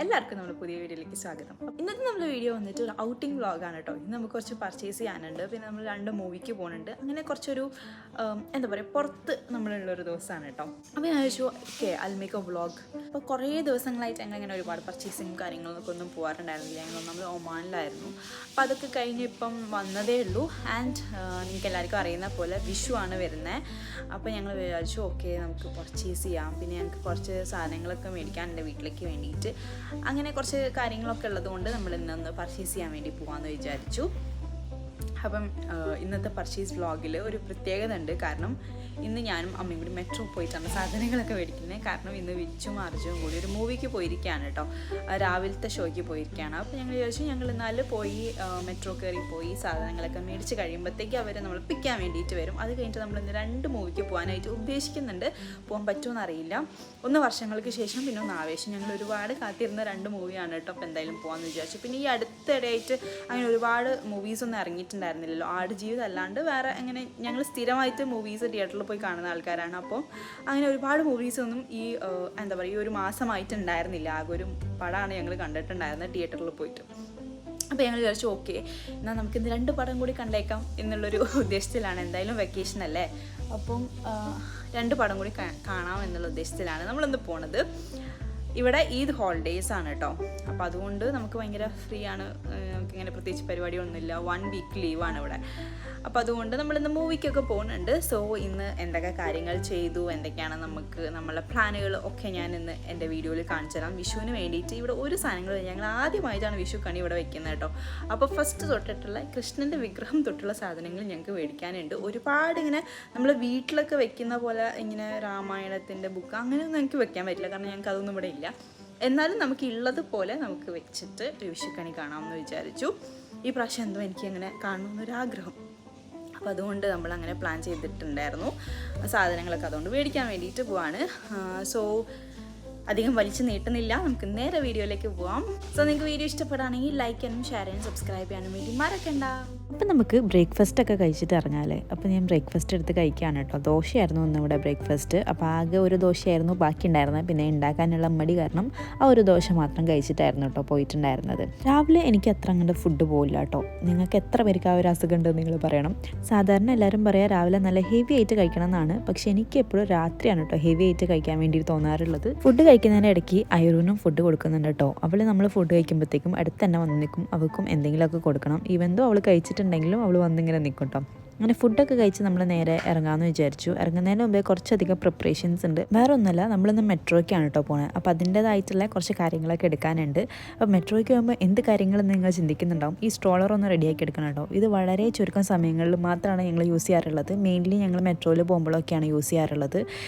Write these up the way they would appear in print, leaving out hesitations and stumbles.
എല്ലാവർക്കും നമ്മുടെ പുതിയ വീഡിയോയിലേക്ക് സ്വാഗതം. ഇന്നത്തെ നമ്മുടെ വീഡിയോ വന്നിട്ട് ഒരു ഔട്ടിംഗ് വ്ളോഗാണ് കേട്ടോ. ഇന്ന് നമുക്ക് കുറച്ച് പർച്ചേസ് ചെയ്യാനുണ്ട്, പിന്നെ നമ്മൾ 2 മൂവിക്ക് പോകുന്നുണ്ട്. അങ്ങനെ കുറച്ചൊരു എന്താ പറയുക, പുറത്ത് നമ്മളുള്ളൊരു ദിവസമാണ് കേട്ടോ. അപ്പോൾ ഞാൻ ചോദിച്ചു ഓക്കെ അൽമേക്ക് വ്ളോഗ്. അപ്പോൾ കുറേ ദിവസങ്ങളായിട്ട് ഞങ്ങളിങ്ങനെ ഒരുപാട് പർച്ചേസിങ് കാര്യങ്ങളൊക്കെ ഒന്നും പോകാറുണ്ടായിരുന്നില്ല. നമ്മൾ ഒമാനിലായിരുന്നു. അപ്പോൾ അതൊക്കെ കഴിഞ്ഞ് ഇപ്പം വന്നതേ ഉള്ളൂ. ആൻഡ് നിങ്ങൾക്ക് എല്ലാവർക്കും അറിയുന്ന പോലെ വിഷു ആണ് വരുന്നത്. അപ്പോൾ ഞങ്ങൾ വിചാരിച്ചു ഓക്കെ നമുക്ക് പർച്ചേസ് ചെയ്യാം. പിന്നെ ഞങ്ങൾക്ക് കുറച്ച് സാധനങ്ങളൊക്കെ മേടിക്കാനുണ്ട് വീട്ടിലേക്ക് വേണ്ടിയിട്ട്. അങ്ങനെ കുറച്ച് കാര്യങ്ങളൊക്കെ ഉള്ളതുകൊണ്ട് നമ്മൾ ഇന്നൊന്ന് പർച്ചേസ് ചെയ്യാൻ വേണ്ടി പോകാമെന്ന് വിചാരിച്ചു. അപ്പം ഇന്നത്തെ പർച്ചേസ് വ്ളോഗിൽ ഒരു പ്രത്യേകത ഉണ്ട്. കാരണം ഇന്ന് ഞാനും അമ്മയും കൂടി മെട്രോ പോയിട്ടാണ് സാധനങ്ങളൊക്കെ മേടിക്കുന്നത്. കാരണം ഇന്ന് വിച്ചും അർജുനും കൂടി ഒരു മൂവിക്ക് പോയിരിക്കുകയാണ് കേട്ടോ. രാവിലത്തെ ഷോയ്ക്ക് പോയിരിക്കുകയാണ്. അപ്പോൾ ഞങ്ങൾ വിചാരിച്ചു ഞങ്ങൾ ഇന്നാലും പോയി മെട്രോ കയറി പോയി സാധനങ്ങളൊക്കെ മേടിച്ച് കഴിയുമ്പോഴത്തേക്ക് അവർ നമ്മൾ പിക്കാൻ വേണ്ടിയിട്ട് വരും. അത് കഴിഞ്ഞിട്ട് നമ്മൾ ഇന്ന് 2 മൂവിക്ക് പോകാനായിട്ട് ഉദ്ദേശിക്കുന്നുണ്ട്. പോകാൻ പറ്റുമെന്ന് അറിയില്ല. 1 വർഷങ്ങൾക്ക് ശേഷം പിന്നെ 1 ആവേശം. ഞങ്ങൾ ഒരുപാട് കാത്തിരുന്ന 2 മൂവിയാണ് കേട്ടോ. അപ്പോൾ എന്തായാലും പോകാമെന്ന് വിചാരിച്ചു. പിന്നെ ഈ അടുത്തിടെയായിട്ട് അങ്ങനെ ഒരുപാട് മൂവീസൊന്നും ഇറങ്ങിയിട്ടുണ്ടായിരുന്നില്ലല്ലോ. ആടുജീവിതം അല്ലാണ്ട് വേറെ അങ്ങനെ ഞങ്ങൾ സ്ഥിരമായിട്ട് മൂവീസ് തിയേറ്ററിൽ പോയി കാണുന്ന ആൾക്കാരാണ്. അപ്പോൾ അങ്ങനെ ഒരുപാട് മൂവീസൊന്നും ഈ എന്താ പറയുക ഈ ഒരു മാസമായിട്ട് ഉണ്ടായിരുന്നില്ല. ആകെ ഒരു പടമാണ് ഞങ്ങൾ കണ്ടിട്ടുണ്ടായിരുന്നത് തിയേറ്ററിൽ പോയിട്ട്. അപ്പോൾ ഞങ്ങൾ വിചാരിച്ചു ഓക്കെ എന്നാൽ നമുക്ക് ഇന്ന് 2 പടം കൂടി കണ്ടേക്കാം എന്നുള്ളൊരു ഉദ്ദേശത്തിലാണ്. എന്തായാലും വെക്കേഷൻ അല്ലേ, അപ്പം 2 പടം കൂടി കാണാം എന്നുള്ള ഉദ്ദേശത്തിലാണ് നമ്മളിന്ന് പോണത്. ഇവിടെ ഈദ് ഹോളിഡേയ്സ് ആണ് കേട്ടോ. അപ്പോൾ അതുകൊണ്ട് നമുക്ക് ഭയങ്കര ഫ്രീ ആണ്. നമുക്കിങ്ങനെ പ്രത്യേകിച്ച് പരിപാടിയൊന്നുമില്ല. 1 വീക്ക് ലീവാണ് ഇവിടെ. അപ്പോൾ അതുകൊണ്ട് നമ്മളിന്ന് മൂവിക്കൊക്കെ പോകുന്നുണ്ട്. സോ ഇന്ന് എന്തൊക്കെ കാര്യങ്ങൾ ചെയ്തു, എന്തൊക്കെയാണ് നമ്മളെ പ്ലാനുകൾ ഒക്കെ ഞാൻ ഇന്ന് എൻ്റെ വീഡിയോയിൽ കാണിച്ചു തരാം. വിഷുവിന് വേണ്ടിയിട്ട് ഇവിടെ ഒരു സാധനങ്ങൾ ഞങ്ങൾ ആദ്യമായിട്ടാണ് വിഷു കണി ഇവിടെ വെക്കുന്നത് കേട്ടോ. അപ്പോൾ ഫസ്റ്റ് തൊട്ടിട്ടുള്ള കൃഷ്ണൻ്റെ വിഗ്രഹം തൊട്ടുള്ള സാധനങ്ങൾ ഞങ്ങൾക്ക് മേടിക്കാനുണ്ട്. ഒരുപാട് ഇങ്ങനെ നമ്മൾ വീട്ടിലൊക്കെ വെക്കുന്ന പോലെ ഇങ്ങനെ രാമായണത്തിൻ്റെ ബുക്ക് അങ്ങനെയൊന്നും എനിക്ക് വെക്കാൻ പറ്റില്ല. കാരണം ഞങ്ങൾക്ക് അതൊന്നും ഇവിടെ ഇല്ല. എന്നാലും നമുക്ക് ഉള്ളതുപോലെ നമുക്ക് വെച്ചിട്ട് വിഷുക്കണി കാണാമെന്ന് വിചാരിച്ചു. ഈ പ്രാവശ്യം എന്തോ എനിക്ക് അങ്ങനെ കാണണമെന്നൊരാഗ്രഹം. അപ്പോൾ അതുകൊണ്ട് നമ്മളങ്ങനെ പ്ലാൻ ചെയ്തിട്ടുണ്ടായിരുന്നു. സാധനങ്ങളൊക്കെ അതുകൊണ്ട് മേടിക്കാൻ വേണ്ടിയിട്ട് പോവാണ്. സോ അധികം വലിച്ചു നീട്ടുന്നില്ല, നമുക്ക് നേരെ വീഡിയോയിലേക്ക് പോവാം. സോ നിങ്ങൾക്ക് വീഡിയോ ഇഷ്ടപ്പെടുകയാണെങ്കിൽ ലൈക്ക് ചെയ്യാനും ഷെയർ ചെയ്യാനും സബ്സ്ക്രൈബ് ചെയ്യാനും വേണ്ടി മറക്കണ്ട. അപ്പം നമുക്ക് ബ്രേക്ക്ഫാസ്റ്റ് ഒക്കെ കഴിച്ചിട്ട് ഇറങ്ങാമല്ലേ. അപ്പോൾ ഞാൻ ബ്രേക്ക്ഫാസ്റ്റ് എടുത്ത് കഴിക്കുകയാണ് കേട്ടോ. ദോശയായിരുന്നു ഇന്നിവിടെ ബ്രേക്ക്ഫാസ്റ്റ്. അപ്പോൾ ആകെ ഒരു ദോശയായിരുന്നു ബാക്കി ഉണ്ടായിരുന്നത്. പിന്നെ ഉണ്ടാക്കാനുള്ള മടി കാരണം ആ ഒരു ദോശ മാത്രം കഴിച്ചിട്ടായിരുന്നു കേട്ടോ പോയിട്ടുണ്ടായിരുന്നത്. രാവിലെ എനിക്ക് അത്ര അങ്ങോട്ട് ഫുഡ് പോകില്ല കേട്ടോ. നിങ്ങൾക്ക് എത്ര പേർക്ക് ആ ഒരു അസുഖം ഉണ്ടെന്ന് നിങ്ങൾ പറയണം. സാധാരണ എല്ലാവരും പറയാം രാവിലെ നല്ല ഹെവി ആയിട്ട് കഴിക്കണം എന്നാണ്. പക്ഷെ എനിക്ക് എപ്പോഴും രാത്രിയാണ് കേട്ടോ ഹെവി ആയിട്ട് കഴിക്കാൻ വേണ്ടി തോന്നാറുള്ളത്. ഫുഡ് കഴിക്കുന്നതിൻ്റെ ഇടയ്ക്ക് അയൂറിനും ഫുഡ് കൊടുക്കുന്നുണ്ട് കേട്ടോ. അവൾ നമ്മൾ ഫുഡ് കഴിക്കുമ്പോഴത്തേക്കും അടുത്ത് തന്നെ വന്ന് നിൽക്കും. അവൾക്കും എന്തെങ്കിലുമൊക്കെ കൊടുക്കണം. ഈവൻ ദോ അവൾ കഴിച്ചിട്ടുണ്ടെങ്കിലും അവൾ വന്നിങ്ങനെ നിൽക്കും കേട്ടോ. അങ്ങനെ ഫുഡൊക്കെ കഴിച്ച് നമ്മൾ നേരെ ഇറങ്ങാമെന്ന് വിചാരിച്ചു. ഇറങ്ങുന്നതിന് മുമ്പേ കുറച്ചധികം പ്രിപ്പറേഷൻസ് ഉണ്ട്. വേറെ ഒന്നുമല്ല, നമ്മളിന്ന് മെട്രോയ്ക്കാണ് കേട്ടോ പോകുന്നത്. അപ്പോൾ അതിൻ്റേതായിട്ടുള്ള കുറച്ച് കാര്യങ്ങളൊക്കെ എടുക്കാനുണ്ട്. അപ്പോൾ മെട്രോയ്ക്ക് പോകുമ്പോൾ എന്ത് കാര്യങ്ങളെന്ന് നിങ്ങൾ ചിന്തിക്കുന്നുണ്ടാവും. ഈ സ്ട്രോളർ ഒന്ന് റെഡിയാക്കി എടുക്കണം കേട്ടോ. ഇത് വളരെ ചുരുക്കം സമയങ്ങളിൽ മാത്രമാണ് ഞങ്ങൾ യൂസ് ചെയ്യാറുള്ളത്. മെയിൻലി ഞങ്ങൾ മെട്രോയിൽ പോകുമ്പോഴൊക്കെയാണ് യൂസ് ചെയ്യാറുള്ളത്.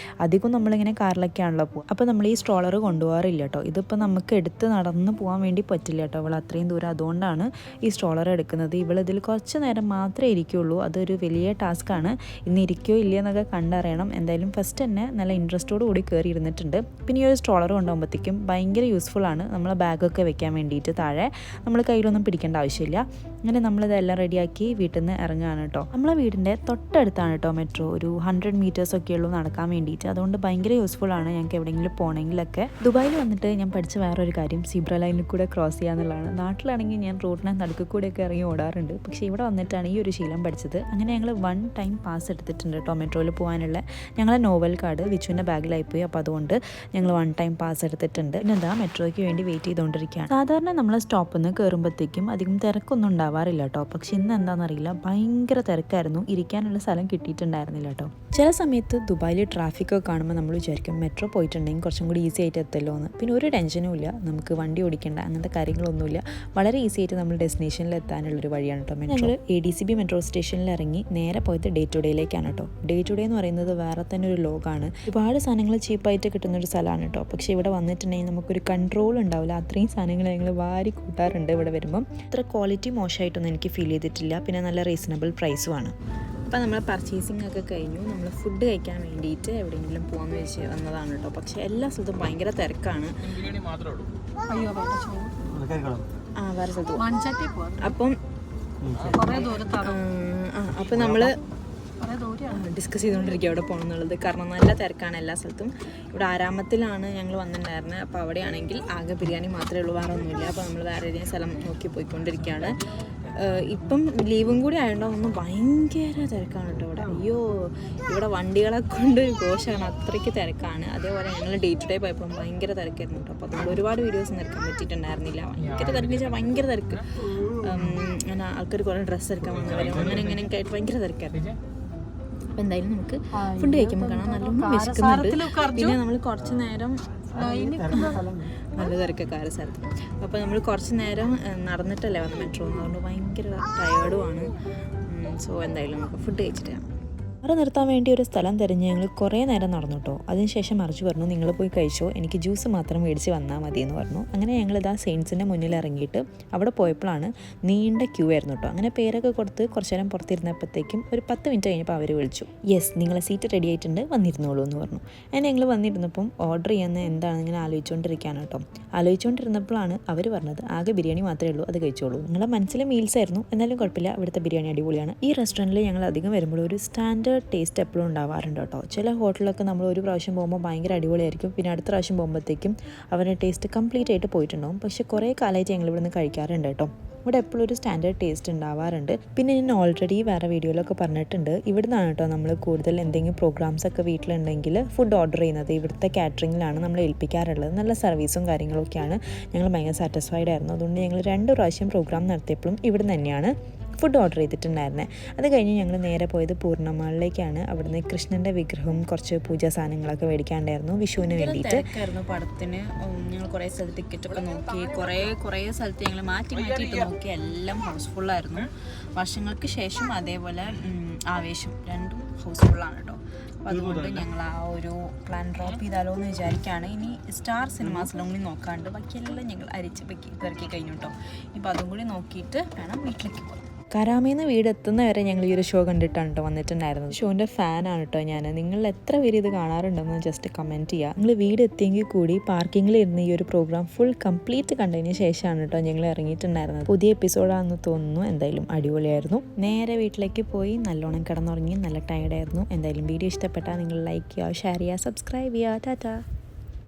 അധികം നമ്മളിങ്ങനെ കാറിലൊക്കെയാണല്ലോ പോകുക. അപ്പോൾ നമ്മൾ ഈ സ്ട്രോളർ കൊണ്ടുപോകാറില്ല കേട്ടോ. ഇതിപ്പോൾ നമുക്ക് എടുത്ത് നടന്ന് പോകാൻ വേണ്ടി പറ്റില്ല കേട്ടോ. അവൾ അത്രയും ദൂരം, അതുകൊണ്ടാണ് ഈ സ്ട്രോളർ എടുക്കുന്നത്. ഇവളിതിൽ കുറച്ച് നേരം മാത്രമേ ഇരിക്കുകയുള്ളൂ. അതൊരു വലിയ ടാസ്ക്കാണ്. ഇന്ന് ഇരിക്കുകയോ ഇല്ലയോ എന്നൊക്കെ കണ്ടറിയണം. എന്തായാലും ഫസ്റ്റ് തന്നെ നല്ല ഇൻട്രസ്റ്റോട് കൂടി കയറി ഇരുന്നിട്ടുണ്ട്. പിന്നെ ഈ ഒരു സ്ട്രോളർ കൊണ്ടുപോകുമ്പോഴത്തേക്കും ഭയങ്കര യൂസ്ഫുള്ളാണ്. നമ്മളെ ബാഗൊക്കെ വെക്കാൻ വേണ്ടിയിട്ട് താഴെ നമ്മൾ കയ്യിലൊന്നും പിടിക്കേണ്ട ആവശ്യമില്ല. അങ്ങനെ നമ്മളിതെല്ലാം റെഡിയാക്കി വീട്ടിൽ നിന്ന് ഇറങ്ങുകയാണ് കേട്ടോ. നമ്മളെ വീടിൻ്റെ തൊട്ടടുത്താണ് കേട്ടോ മെട്രോ. ഒരു 100 മീറ്റേഴ്സൊക്കെ ഉള്ളൂ നടക്കാൻ വേണ്ടിയിട്ട്. അതുകൊണ്ട് ഭയങ്കര യൂസ്ഫുള്ളാണ് ഞങ്ങൾക്ക് എവിടെയെങ്കിലും പോകണമെങ്കിലൊക്കെ. ദുബായിൽ വന്നിട്ട് ഞാൻ പഠിച്ച വേറൊരു കാര്യം സീബ്ര ലൈനിൽ കൂടെ ക്രോസ് ചെയ്യാന്നുള്ളതാണ്. നാട്ടിലാണെങ്കിൽ ഞാൻ റോഡിനെ നടുക്ക് കൂടെയൊക്കെ ഇറങ്ങി ഓടാറുണ്ട്. പക്ഷേ ഇവിടെ വന്നിട്ടാണ് ഈ ഒരു ശീലം പഠിച്ചത്. അങ്ങനെ ഞങ്ങൾ 1 ടൈം പാസ് എടുത്തിട്ടുണ്ട് കേട്ടോ മെട്രോയിൽ പോകാനുള്ള. ഞങ്ങളെ നോവൽ കാർഡ് വിച്ചുവിൻ്റെ ബാഗിലായിപ്പോയി. അപ്പോൾ അതുകൊണ്ട് ഞങ്ങൾ 1 ടൈം പാസ് എടുത്തിട്ടുണ്ട്. പിന്നെ എന്താ മെട്രോയ്ക്ക് വേണ്ടി വെയിറ്റ് ചെയ്തുകൊണ്ടിരിക്കുകയാണ്. സാധാരണ നമ്മൾ സ്റ്റോപ്പിൽ നിന്ന് കയറുമ്പോഴത്തേക്കും അധികം തിരക്കൊന്നും ഉണ്ടാവാറില്ല കേട്ടോ. പക്ഷെ ഇന്ന് എന്താണെന്നറിയില്ല, ഭയങ്കര തിരക്കായിരുന്നു. ഇരിക്കാനുള്ള സ്ഥലം കിട്ടിയിട്ടുണ്ടായിരുന്നില്ല കേട്ടോ. ചില സമയത്ത് ദുബായിൽ ട്രാഫിക്കൊക്കെ കാണുമ്പോൾ നമ്മൾ വിചാരിക്കും മെട്രോ പോയിട്ടുണ്ടെങ്കിൽ കുറച്ചും കൂടി ഈസി ആയിട്ട് എത്തല്ലോ എന്ന്. പിന്നെ ഒരു ടെൻഷനും ഇല്ല, നമുക്ക് വണ്ടി ഓടിക്കേണ്ട അങ്ങനത്തെ കാര്യങ്ങളൊന്നുമില്ല. വളരെ ഈസി ആയിട്ട് നമ്മൾ ഡെസ്റ്റിനേഷനിൽ എത്താനുള്ളൊരു വഴിയാണ് കേട്ടോ മെട്രോ. ഞങ്ങൾ ADCB മെട്രോ സ്റ്റേഷനിൽ ഇറങ്ങി നേരെ പോയത് ഡേ ടു ഡേയിലേക്കാണ് കേട്ടോ. ഡേ ടു ഡേ എന്ന് പറയുന്നത് വേറെ തന്നെ ഒരു ലോകമാണ്. ഒരുപാട് സാധനങ്ങൾ ചീപ്പായിട്ട് കിട്ടുന്നൊരു സ്ഥലമാണ് കേട്ടോ. പക്ഷേ ഇവിടെ വന്നിട്ടുണ്ടെങ്കിൽ നമുക്കൊരു കൺട്രോൾ ഉണ്ടാവില്ല. അത്രയും സാധനങ്ങൾ ഞങ്ങൾ വാരി കൂട്ടാറുണ്ട് ഇവിടെ വരുമ്പം. അത്ര ക്വാളിറ്റി മോശമായിട്ടൊന്നും എനിക്ക് ഫീൽ ചെയ്തിട്ടില്ല. പിന്നെ നല്ല റീസണബിൾ പ്രൈസുമാണ്. അപ്പോൾ നമ്മൾ പർച്ചേസിംഗ് ഒക്കെ കഴിഞ്ഞു. നമ്മൾ ഫുഡ് കഴിക്കാൻ വേണ്ടിയിട്ട് എവിടെയെങ്കിലും പോകാമെന്ന് വെച്ച് വന്നതാണ് കേട്ടോ. പക്ഷേ എല്ലാ സ്ഥലത്തും ഭയങ്കര തിരക്കാണ്. അയ്യോ വേറെ സ്ഥലത്ത് അപ്പം നമ്മൾ ഡിസ്കസ് ചെയ്തുകൊണ്ടിരിക്കുക എവിടെ പോകണം എന്നുള്ളത്. കാരണം നല്ല തിരക്കാണ് എല്ലാ സ്ഥലത്തും. ഇവിടെ ആരാമത്തിലാണ് ഞങ്ങൾ വന്നിട്ടുണ്ടായിരുന്നത്. അപ്പോൾ അവിടെയാണെങ്കിൽ ആകെ ബിരിയാണി മാത്രമേ ഉള്ളൂ, വേറെ ഒന്നുമില്ല. അപ്പോൾ നമ്മൾ വേറെ ഏതെങ്കിലും സ്ഥലം നോക്കി പോയിക്കൊണ്ടിരിക്കുകയാണ്. ഇപ്പം ലീവും കൂടി ആയതുകൊണ്ടോ ഒന്നും ഭയങ്കര തിരക്കാണ് കേട്ടോ ഇവിടെ. അയ്യോ, ഇവിടെ വണ്ടികളെ കൊണ്ട് ഒരു ഘോഷമാണ്, അത്രയ്ക്ക് തിരക്കാണ്. അതേപോലെ ഞങ്ങൾ ഡേ ടു ഡേ പോയപ്പോഴും ഭയങ്കര തിരക്കായിരുന്നു കേട്ടോ. അപ്പോൾ അതുകൊണ്ട് ഒരുപാട് വീഡിയോസ് ഒന്നും എടുക്കാൻ പറ്റിയിട്ടുണ്ടായിരുന്നില്ല. ഭയങ്കര തിരക്ക് വെച്ചാൽ ഭയങ്കര തിരക്ക്. അങ്ങനെ ആൾക്കാർ കുറേ ഡ്രസ്സ് എടുക്കാൻ വന്നവരും അങ്ങനെ ഇങ്ങനെയൊക്കെ ആയിട്ട് ഭയങ്കര തിരക്കായിരുന്നു. അപ്പോൾ എന്തായാലും നമുക്ക് ഫുഡ് കഴിക്കുമ്പോൾ കാണാം, നല്ലോണം വിശക്കുന്നുണ്ട്. പിന്നെ നമ്മൾ കുറച്ച് നേരം നല്ല തിരക്കാറ് സ്ഥലത്ത്. അപ്പോൾ നമ്മൾ കുറച്ച് നേരം നടന്നിട്ടല്ലേ വന്ന മെട്രോ, അതുകൊണ്ട് ഭയങ്കര ടയേർഡുമാണ്. സോ എന്തായാലും നമുക്ക് ഫുഡ് കഴിച്ചിട്ട് കാണാം. കാറ് നിർത്താൻ വേണ്ടി ഒരു സ്ഥലം തിരഞ്ഞ് ഞങ്ങൾ കുറേ നേരം നടന്നു കേട്ടോ. അതിനുശേഷം അർജു പറഞ്ഞു, നിങ്ങൾ പോയി കഴിച്ചോ, എനിക്ക് ജ്യൂസ് മാത്രം മേടിച്ച് വന്നാൽ മതി എന്ന് പറഞ്ഞു. അങ്ങനെ ഞങ്ങളിതാ സെയിൻസിൻ്റെ മുന്നിൽ ഇറങ്ങിയിട്ട് അവിടെ പോയപ്പോഴാണ് നീണ്ട ക്യൂ ആയിരുന്നു കേട്ടോ. അങ്ങനെ പേരൊക്കെ കൊടുത്ത് കുറച്ച് നേരം പുറത്തിരുന്നപ്പോഴത്തേക്കും ഒരു 10 മിനിറ്റ് കഴിഞ്ഞപ്പോൾ അവർ വിളിച്ചു, യെസ് നിങ്ങളെ സീറ്റ് റെഡി ആയിട്ടുണ്ട്, വന്നിരുന്നോളൂ എന്ന് പറഞ്ഞു. അങ്ങനെ ഞങ്ങൾ വന്നിരുന്നപ്പം ഓർഡർ ചെയ്യാൻ എന്താണ് ഇങ്ങനെ ആലോചിച്ചുകൊണ്ടിരിക്കുകയാണ് കേട്ടോ. ആലോചിച്ചുകൊണ്ടിരുന്നപ്പോഴാണ് അവർ പറഞ്ഞത്, ആകെ ബിരിയാണി മാത്രമേ ഉള്ളൂ, അത് കഴിച്ചോളൂ. നിങ്ങളുടെ മനസ്സിലെ മീൽസ് ആയിരുന്നു, എന്നാലും കുഴപ്പമില്ല, ഇവിടുത്തെ ബിരിയാണി അടിപൊളിയാണ്. ഈ റെസ്റ്റോറൻറ്റിൽ ഞങ്ങൾ അധികം വരുമ്പോൾ ഒരു സ്റ്റാൻഡേർഡ് ടേസ്റ്റ് എപ്പോഴും ഉണ്ടാവാറുണ്ട് കേട്ടോ. ചില ഹോട്ടലിലൊക്കെ നമ്മൾ ഒരു പ്രാവശ്യം പോകുമ്പോൾ ഭയങ്കര അടിപൊളിയായിരിക്കും, പിന്നെ അടുത്ത പ്രാവശ്യം പോകുമ്പോഴത്തേക്കും അവരുടെ ടേസ്റ്റ് കംപ്ലീറ്റ് ആയിട്ട് പോയിട്ടുണ്ടാവും. പക്ഷേ കുറേ കാലമായിട്ട് ഞങ്ങൾ ഇവിടെ നിന്ന് കഴിക്കാറുണ്ട് കേട്ടോ. ഇവിടെ എപ്പോഴും ഒരു സ്റ്റാൻഡേർഡ് ടേസ്റ്റ് ഉണ്ടാവാറുണ്ട്. പിന്നെ ഞാൻ ഓൾറെഡി വേറെ വീഡിയോയിലൊക്കെ പറഞ്ഞിട്ടുണ്ട്, ഇവിടെ നിന്നാണ് കേട്ടോ നമ്മൾ കൂടുതൽ എന്തെങ്കിലും പ്രോഗ്രാംസ് ഒക്കെ വീട്ടിലുണ്ടെങ്കിൽ ഫുഡ് ഓർഡർ ചെയ്യുന്നത്. ഇവിടുത്തെ കാറ്ററിങ്ങിലാണ് നമ്മൾ ഏൽപ്പിക്കാറുള്ളത്. നല്ല സർവീസും കാര്യങ്ങളൊക്കെയാണ്. ഞങ്ങൾ ഭയങ്കര സാറ്റിസ്ഫൈഡ് ആയിരുന്നു. അതുകൊണ്ട് ഞങ്ങൾ 2 പ്രാവശ്യം പ്രോഗ്രാം നടത്തിയപ്പോഴും ഇവിടെ തന്നെയാണ് ഫുഡ് ഓർഡർ ചെയ്തിട്ടുണ്ടായിരുന്നത്. അത് കഴിഞ്ഞ് ഞങ്ങൾ നേരെ പോയത് പൂർണ്ണമാളിലേക്കാണ്. അവിടുന്ന് കൃഷ്ണൻ്റെ വിഗ്രഹവും കുറച്ച് പൂജാ സാധനങ്ങളൊക്കെ മേടിക്കാണ്ടായിരുന്നു വിഷുവിന് വേണ്ടിയിട്ട്. പടത്തിന് ഞങ്ങൾ കുറേ സ്ഥലത്ത് ടിക്കറ്റൊക്കെ നോക്കി, കുറേ സ്ഥലത്ത് ഞങ്ങൾ മാറ്റിയിട്ട് നോക്കി, എല്ലാം ഹൗസ്ഫുള്ളായിരുന്നു. വർഷങ്ങൾക്ക് ശേഷം അതേപോലെ ആവേശം രണ്ടും ഹൗസ്ഫുള്ളാണ് കേട്ടോ. അപ്പോൾ അതുകൊണ്ട് ഞങ്ങൾ ആ ഒരു പ്ലാൻ ഡ്രോപ്പ് ചെയ്താലോ എന്ന് വിചാരിക്കുകയാണ്. ഇനി സ്റ്റാർ സിനിമാസിലും കൂടി നോക്കാണ്ട് ബാക്കിയെല്ലാം ഞങ്ങൾ അരിച്ച് പെറുക്കി കഴിഞ്ഞു കേട്ടോ. ഇപ്പോൾ അതും കൂടി നോക്കിയിട്ട് വേണം വീട്ടിലേക്ക് പോകാൻ. കരാമേന്ന് വീട് എത്തുന്ന വരെ ഞങ്ങൾ ഈ ഒരു ഷോ കണ്ടിട്ടാണ് കേട്ടോ വന്നിട്ടുണ്ടായിരുന്നത്. ഷോൻ്റെ ഫാനാണ് കേട്ടോ ഞാൻ. നിങ്ങൾ എത്ര പേര് ഇത് കാണാറുണ്ടെന്ന് ജസ്റ്റ് കമൻറ്റ് ചെയ്യുക. നിങ്ങൾ വീട് എത്തിയെങ്കിൽ കൂടി പാർക്കിങ്ങിൽ ഇരുന്ന് ഈ ഒരു പ്രോഗ്രാം ഫുൾ കംപ്ലീറ്റ് കണ്ടതിന് ശേഷമാണ് കേട്ടോ ഞങ്ങൾ ഇറങ്ങിയിട്ടുണ്ടായിരുന്നത്. പുതിയ എപ്പിസോഡാണെന്ന് തോന്നുന്നു. എന്തായാലും അടിപൊളിയായിരുന്നു. നേരെ വീട്ടിലേക്ക് പോയി നല്ലോണം കിടന്നുറങ്ങി, നല്ല ടയർഡായിരുന്നു. എന്തായാലും വീഡിയോ ഇഷ്ടപ്പെട്ടാൽ നിങ്ങൾ ലൈക്ക് ചെയ്യുക, ഷെയർ ചെയ്യുക, സബ്സ്ക്രൈബ് ചെയ്യുക. ടാറ്റാ.